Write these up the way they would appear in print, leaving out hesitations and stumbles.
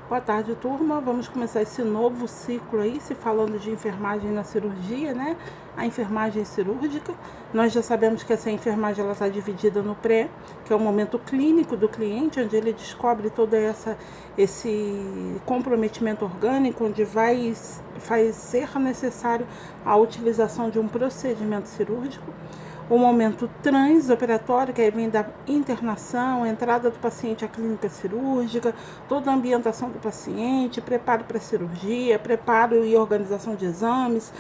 Boa tarde, turma. Vamos começar esse novo ciclo aí, se falando de enfermagem na cirurgia, né? A enfermagem cirúrgica. Nós já sabemos que essa enfermagem ela está dividida no pré, que é o momento clínico do cliente, onde ele descobre todo esse comprometimento orgânico, onde vai ser necessário a utilização de um procedimento cirúrgico. O momento transoperatório, que aí vem da internação, entrada do paciente à clínica cirúrgica, toda a ambientação do paciente, preparo para a cirurgia, preparo e organização de exames,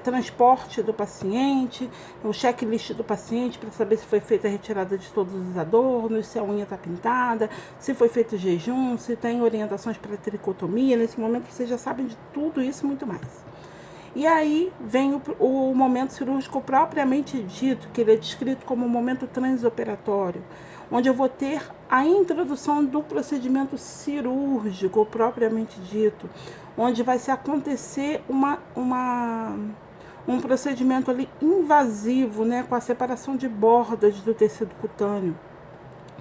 transporte do paciente, o checklist do paciente para saber se foi feita a retirada de todos os adornos, se a unha está pintada, se foi feito jejum, se tem orientações para tricotomia. Nesse momento vocês já sabem de tudo isso e muito mais. E aí vem o momento cirúrgico propriamente dito, que ele é descrito como o momento transoperatório, onde eu vou ter a introdução do procedimento cirúrgico propriamente dito, onde vai se acontecer um procedimento ali invasivo, né, com a separação de bordas do tecido cutâneo,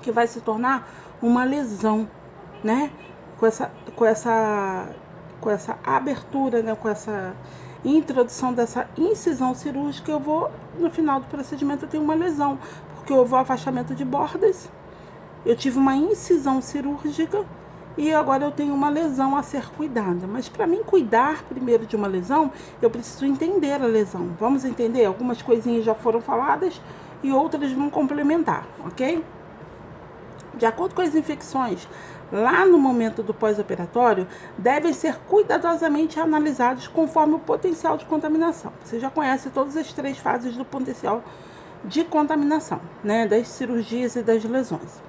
que vai se tornar uma lesão, né, com essa abertura, né, com essa introdução dessa incisão cirúrgica, eu vou, no final do procedimento, eu tenho uma lesão, porque houve o afastamento de bordas, eu tive uma incisão cirúrgica e agora eu tenho uma lesão a ser cuidada. Mas para mim cuidar primeiro de uma lesão, eu preciso entender a lesão. Vamos entender? Algumas coisinhas já foram faladas e outras vão complementar, ok? De acordo com as infecções, lá no momento do pós-operatório, devem ser cuidadosamente analisados conforme o potencial de contaminação. Você já conhece todas as 3 fases do potencial de contaminação, né, das cirurgias e das lesões.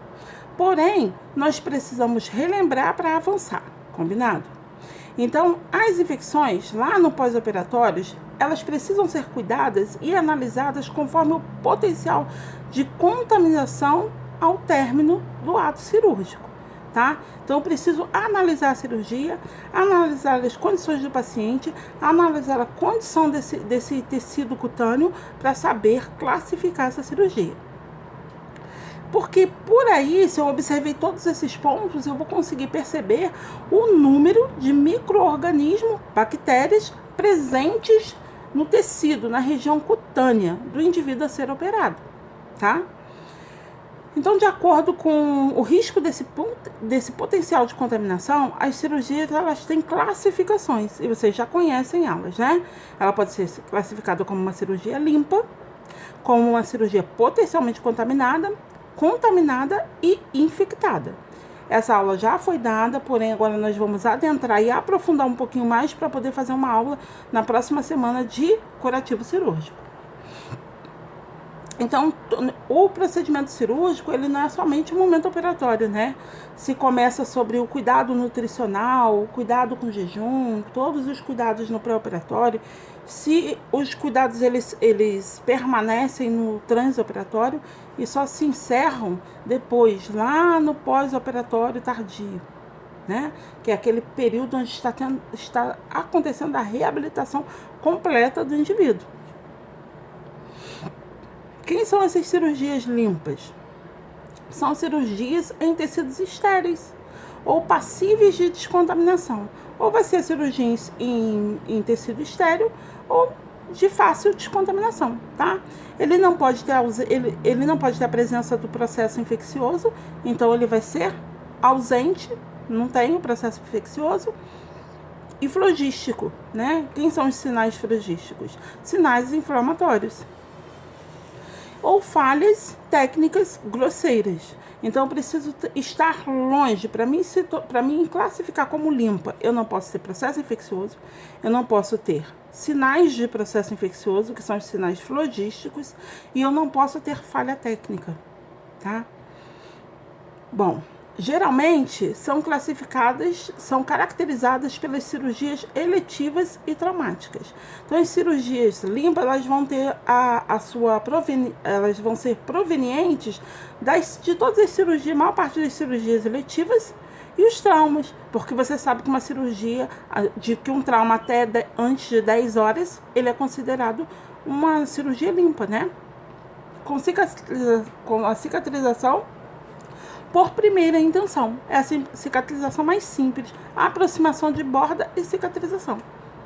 Porém, nós precisamos relembrar para avançar, combinado? Então, as infecções lá no pós-operatório, elas precisam ser cuidadas e analisadas conforme o potencial de contaminação ao término do ato cirúrgico, tá? Então, eu preciso analisar a cirurgia, analisar as condições do paciente, analisar a condição desse tecido cutâneo para saber classificar essa cirurgia. Porque por aí, se eu observei todos esses pontos, eu vou conseguir perceber o número de micro-organismos, bactérias presentes no tecido, na região cutânea do indivíduo a ser operado, tá? Então, de acordo com o risco desse potencial de contaminação, as cirurgias elas têm classificações, e vocês já conhecem elas, né? Ela pode ser classificada como uma cirurgia limpa, como uma cirurgia potencialmente contaminada e infectada. Essa aula já foi dada, porém agora nós vamos adentrar e aprofundar um pouquinho mais para poder fazer uma aula na próxima semana de curativo cirúrgico. Então, o procedimento cirúrgico, ele não é somente o momento operatório, né? Se começa sobre o cuidado nutricional, o cuidado com jejum, todos os cuidados no pré-operatório. Se os cuidados, eles permanecem no transoperatório e só se encerram depois, lá no pós-operatório tardio, né? Que é aquele período onde está acontecendo a reabilitação completa do indivíduo. Quem são essas cirurgias limpas? São cirurgias em tecidos estéreis ou passíveis de descontaminação. Ou vai ser cirurgia em tecido estéril ou de fácil descontaminação, tá? Ele não pode ter a presença do processo infeccioso, então ele vai ser ausente, não tem o processo infeccioso. E flogístico, né? Quem são os sinais flogísticos? Sinais inflamatórios. Ou falhas técnicas grosseiras. Então, eu preciso estar longe. Para mim classificar como limpa, eu não posso ter processo infeccioso, eu não posso ter sinais de processo infeccioso, que são os sinais flogísticos, e eu não posso ter falha técnica, tá? Bom, geralmente são caracterizadas pelas cirurgias eletivas e traumáticas. Então, as cirurgias limpas, elas vão ter elas vão ser provenientes de todas as cirurgias, a maior parte das cirurgias eletivas e os traumas, porque você sabe que uma cirurgia, que um trauma até antes de 10 horas, ele é considerado uma cirurgia limpa, né? Com a cicatrização por primeira intenção. É a cicatrização mais simples, a aproximação de borda e cicatrização,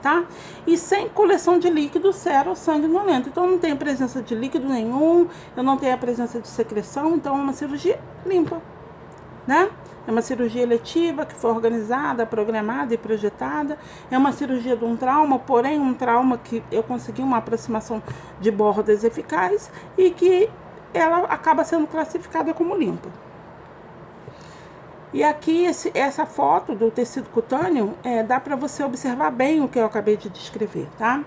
tá? E sem coleção de líquido, sero ou sanguinolento. Então não tem presença de líquido nenhum, eu não tenho a presença de secreção, então é uma cirurgia limpa, né? É uma cirurgia eletiva que foi organizada, programada e projetada. É uma cirurgia de um trauma, porém um trauma que eu consegui uma aproximação de bordas eficaz e que ela acaba sendo classificada como limpa. E aqui essa foto do tecido cutâneo, dá para você observar bem o que eu acabei de descrever, tá?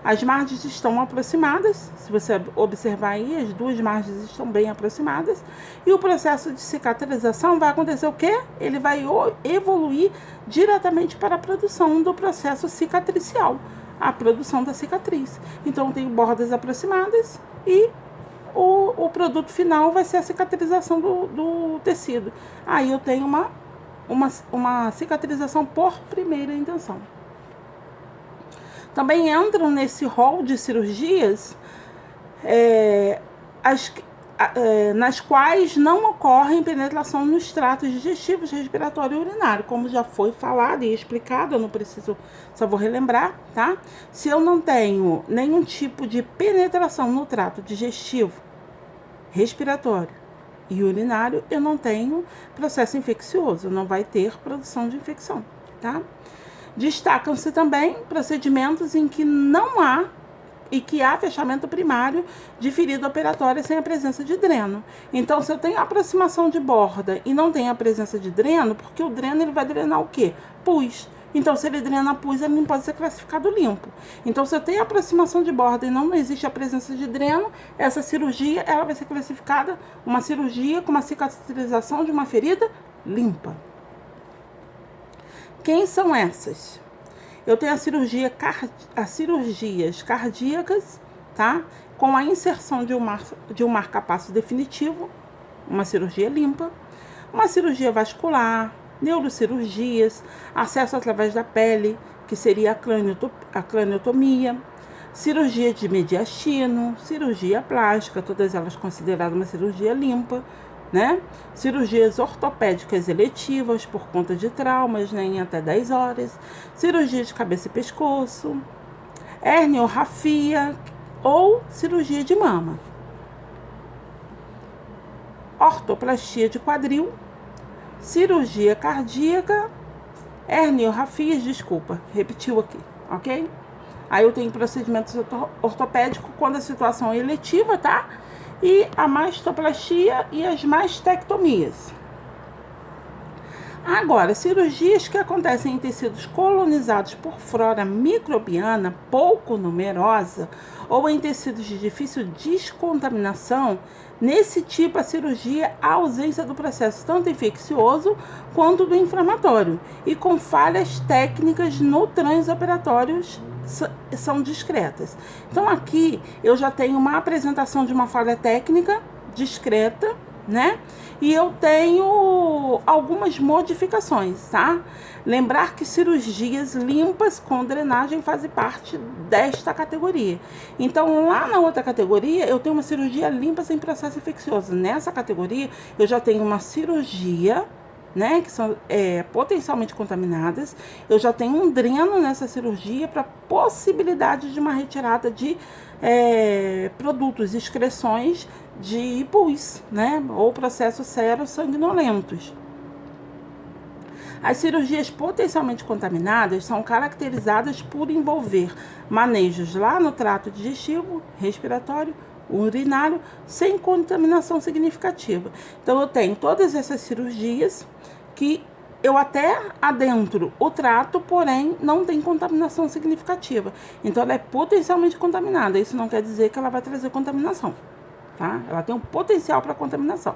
As margens estão aproximadas, se você observar aí, as duas margens estão bem aproximadas. E o processo de cicatrização vai acontecer o quê? Ele vai evoluir diretamente para a produção do processo cicatricial, a produção da cicatriz. Então, eu tenho bordas aproximadas e o produto final vai ser a cicatrização do tecido. Aí eu tenho uma cicatrização por primeira intenção. Também entram nesse rol de cirurgias nas quais não ocorre penetração nos tratos digestivos, respiratório e urinário, como já foi falado e explicado, eu não preciso, só vou relembrar, tá? Se eu não tenho nenhum tipo de penetração no trato digestivo, respiratório e urinário, eu não tenho processo infeccioso, não vai ter produção de infecção, tá? Destacam-se também procedimentos em que não há e que há fechamento primário de ferida operatória sem a presença de dreno. Então, se eu tenho aproximação de borda e não tenho a presença de dreno, porque o dreno ele vai drenar o quê? Pus. Então, se ele drena pus, ele não pode ser classificado limpo. Então, se eu tenho aproximação de borda e não existe a presença de dreno, essa cirurgia ela vai ser classificada uma cirurgia com uma cicatrização de uma ferida limpa. Quem são essas? Eu tenho as cirurgias cardíacas, tá? Com a inserção de um marca-passo definitivo, uma cirurgia limpa, uma cirurgia vascular, neurocirurgias, acesso através da pele, que seria a craniotomia, cirurgia de mediastino, cirurgia plástica, todas elas consideradas uma cirurgia limpa, né? Cirurgias ortopédicas eletivas por conta de traumas, né, em até 10 horas, cirurgia de cabeça e pescoço, herniorrafia ou cirurgia de mama, ortoplastia de quadril, cirurgia cardíaca, herniorrafias, repetiu aqui, ok? Aí eu tenho procedimentos ortopédicos quando a situação é eletiva, tá? E a mastoplastia e as mastectomias. Agora, cirurgias que acontecem em tecidos colonizados por flora microbiana pouco numerosa ou em tecidos de difícil descontaminação, nesse tipo a cirurgia há ausência do processo tanto infeccioso quanto do inflamatório e com falhas técnicas no transoperatórios são discretas. Então aqui eu já tenho uma apresentação de uma falha técnica discreta, né? E eu tenho algumas modificações, tá? Lembrar que cirurgias limpas com drenagem fazem parte desta categoria. Então, lá na outra categoria, eu tenho uma cirurgia limpa sem processo infeccioso. Nessa categoria, eu já tenho uma cirurgia, né, que são potencialmente contaminadas. Eu já tenho um dreno nessa cirurgia para possibilidade de uma retirada de produtos, excreções de pus, né, ou processos sero-sanguinolentos. As cirurgias potencialmente contaminadas são caracterizadas por envolver manejos lá no trato digestivo, respiratório, urinário, sem contaminação significativa. Então, eu tenho todas essas cirurgias que eu até adentro o trato, porém, não tem contaminação significativa. Então, ela é potencialmente contaminada. Isso não quer dizer que ela vai trazer contaminação, tá? Ela tem um potencial para contaminação.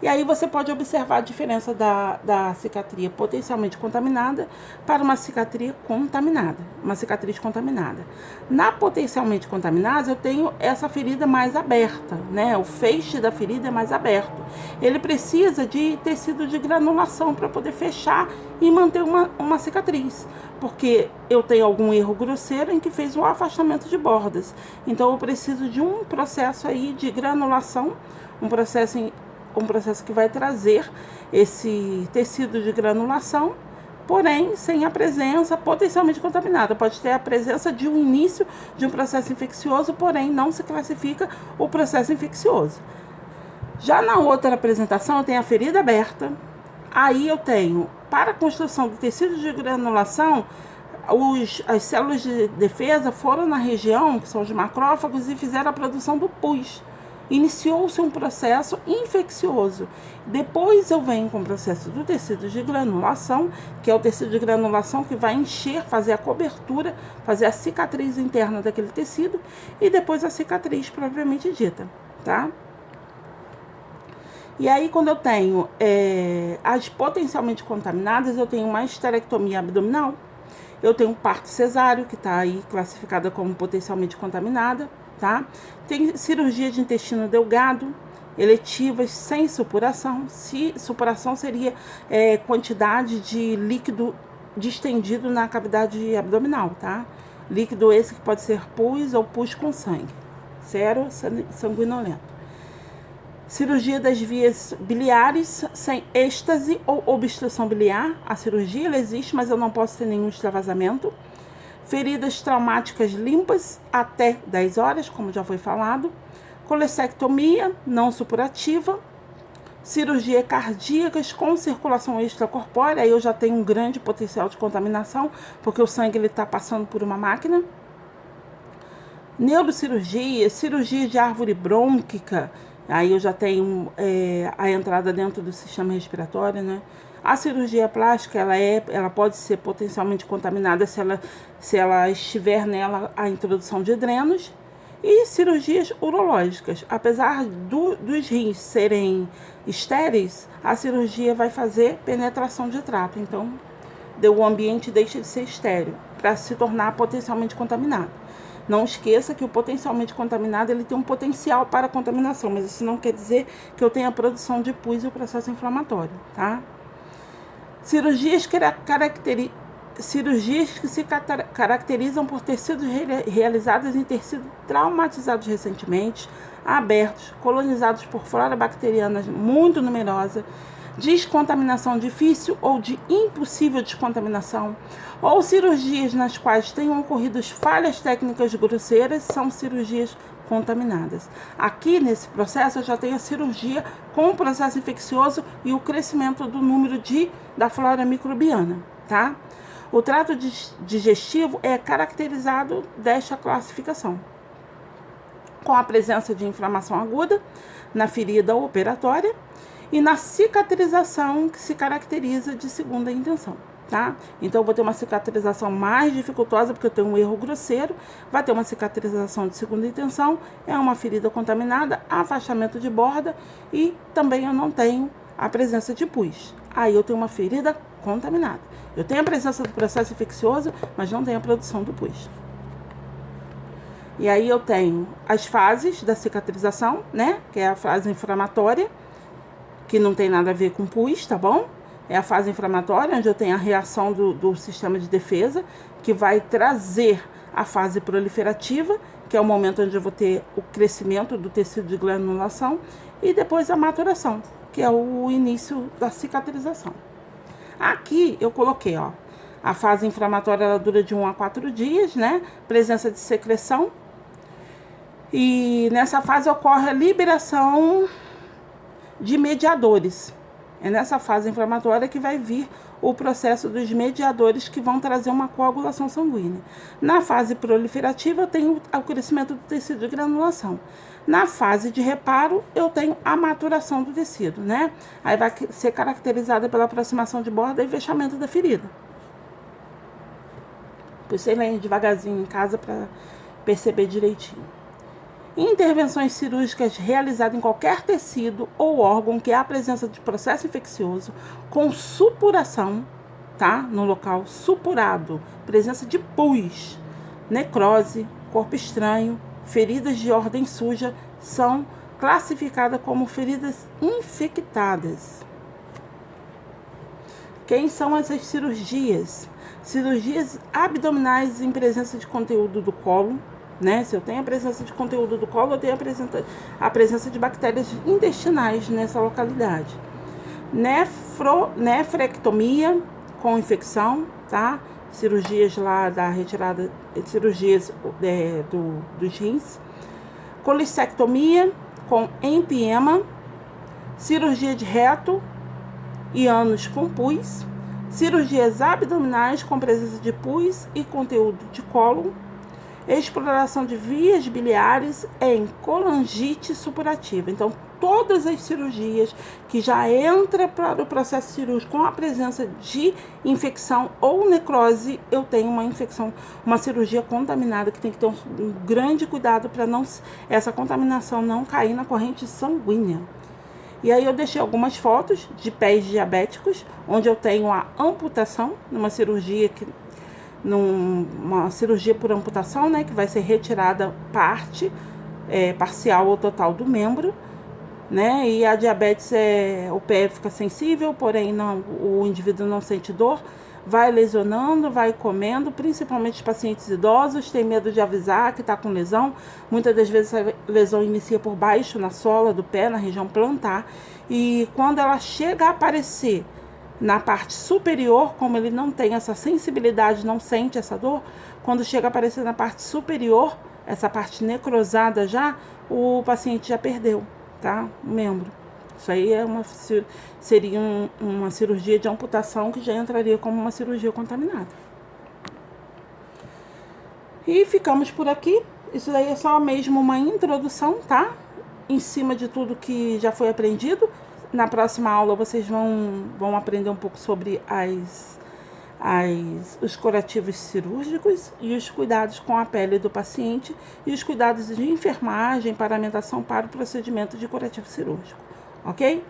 E aí você pode observar a diferença da cicatriz potencialmente contaminada para uma cicatriz contaminada, uma cicatriz contaminada. Na potencialmente contaminada, eu tenho essa ferida mais aberta, né? O feixe da ferida é mais aberto. Ele precisa de tecido de granulação para poder fechar e manter uma cicatriz, porque eu tenho algum erro grosseiro em que fez o afastamento de bordas. Então, eu preciso de um processo aí de granulação, um processo um processo que vai trazer esse tecido de granulação, porém sem a presença potencialmente contaminada. Pode ter a presença de um início de um processo infeccioso, porém não se classifica o processo infeccioso. Já na outra apresentação, eu tenho a ferida aberta. Aí eu tenho, para a construção do tecido de granulação, as células de defesa foram na região, que são os macrófagos, e fizeram a produção do pus. Iniciou-se um processo infeccioso. Depois eu venho com o processo do tecido de granulação, que é o tecido de granulação que vai encher, fazer a cobertura, fazer a cicatriz interna daquele tecido, e depois a cicatriz propriamente dita, tá? E aí, quando eu tenho as potencialmente contaminadas, eu tenho uma esterectomia abdominal, eu tenho um parto cesáreo, que está aí classificada como potencialmente contaminada, tá? Tem cirurgia de intestino delgado, eletivas sem supuração. Supuração seria quantidade de líquido distendido na cavidade abdominal, tá? Líquido esse que pode ser pus ou pus com sangue, sero sanguinolento. Cirurgia das vias biliares sem êxtase ou obstrução biliar. A cirurgia ela existe, mas eu não posso ter nenhum extravasamento. Feridas traumáticas limpas até 10 horas, como já foi falado. Colestectomia não supurativa. Cirurgia cardíacas com circulação extracorpórea. Aí eu já tenho um grande potencial de contaminação, porque o sangue está passando por uma máquina. Neurocirurgia, cirurgia de árvore brônquica. Aí eu já tenho a entrada dentro do sistema respiratório, né? A cirurgia plástica, ela pode ser potencialmente contaminada se ela estiver nela a introdução de drenos. E cirurgias urológicas. Apesar dos rins serem estéreis, a cirurgia vai fazer penetração de trato. Então, o ambiente deixa de ser estéril para se tornar potencialmente contaminado. Não esqueça que o potencialmente contaminado ele tem um potencial para contaminação, mas isso não quer dizer que eu tenha a produção de pus e o processo inflamatório, tá? Cirurgias que se caracterizam por ter sido realizadas em ter sido traumatizados recentemente, abertos, colonizados por flora bacteriana muito numerosa, descontaminação difícil ou de impossível descontaminação, ou cirurgias nas quais tenham ocorrido falhas técnicas grosseiras, são cirurgias contaminadas. Aqui nesse processo eu já tenho a cirurgia com o processo infeccioso e o crescimento do número da flora microbiana, tá? O trato digestivo é caracterizado desta classificação, com a presença de inflamação aguda na ferida operatória e na cicatrização, que se caracteriza de segunda intenção, tá? Então, eu vou ter uma cicatrização mais dificultosa, porque eu tenho um erro grosseiro, vai ter uma cicatrização de segunda intenção, é uma ferida contaminada, afastamento de borda, e também eu não tenho a presença de pus. Aí eu tenho uma ferida contaminada. Eu tenho a presença do processo infeccioso, mas não tenho a produção do pus. E aí eu tenho as fases da cicatrização, né? Que é a fase inflamatória, que não tem nada a ver com pus, tá bom? É a fase inflamatória, onde eu tenho a reação do sistema de defesa, que vai trazer a fase proliferativa, que é o momento onde eu vou ter o crescimento do tecido de granulação, e depois a maturação, que é o início da cicatrização. Aqui eu coloquei, ó, a fase inflamatória ela dura de 1 a 4 dias, né? Presença de secreção. E nessa fase ocorre a liberação de mediadores. É nessa fase inflamatória que vai vir o processo dos mediadores que vão trazer uma coagulação sanguínea. Na fase proliferativa, eu tenho o crescimento do tecido de granulação. Na fase de reparo, eu tenho a maturação do tecido, né? Aí vai ser caracterizada pela aproximação de borda e fechamento da ferida. Vocês leem devagarzinho em casa para perceber direitinho. Intervenções cirúrgicas realizadas em qualquer tecido ou órgão que há a presença de processo infeccioso com supuração, tá? No local supurado, presença de pus, necrose, corpo estranho, feridas de ordem suja, são classificadas como feridas infectadas. Quem são essas cirurgias? Cirurgias abdominais em presença de conteúdo do colo, né? Se eu tenho a presença de conteúdo do colo, eu tenho a presença de bactérias intestinais nessa localidade. Nefrectomia com infecção, tá? Cirurgias lá da retirada, cirurgias dos rins. Colistectomia com empiema, cirurgia de reto e ânus com pus, cirurgias abdominais com presença de pus e conteúdo de cólon, exploração de vias biliares em colangite supurativa. Então, todas as cirurgias que já entram para o processo cirúrgico com a presença de infecção ou necrose, eu tenho uma infecção, uma cirurgia contaminada, que tem que ter um grande cuidado para essa contaminação não cair na corrente sanguínea. E aí eu deixei algumas fotos de pés diabéticos, onde eu tenho a amputação, numa cirurgia por amputação, né, que vai ser retirada parte parcial ou total do membro, né? E a diabetes o pé fica sensível, porém o indivíduo não sente dor, vai lesionando, vai comendo, principalmente os pacientes idosos, tem medo de avisar que está com lesão. Muitas das vezes a lesão inicia por baixo, na sola do pé, na região plantar, e quando ela chega a aparecer na parte superior, como ele não tem essa sensibilidade, não sente essa dor, quando chega a aparecer na parte superior, essa parte necrosada já, o paciente já perdeu, tá? O membro. Isso aí seria uma cirurgia de amputação que já entraria como uma cirurgia contaminada. E ficamos por aqui. Isso daí é só mesmo uma introdução, tá? Em cima de tudo que já foi aprendido. Na próxima aula vocês vão aprender um pouco sobre os curativos cirúrgicos e os cuidados com a pele do paciente e os cuidados de enfermagem, paramentação para o procedimento de curativo cirúrgico. Ok?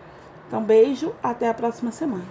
Então, beijo, até a próxima semana.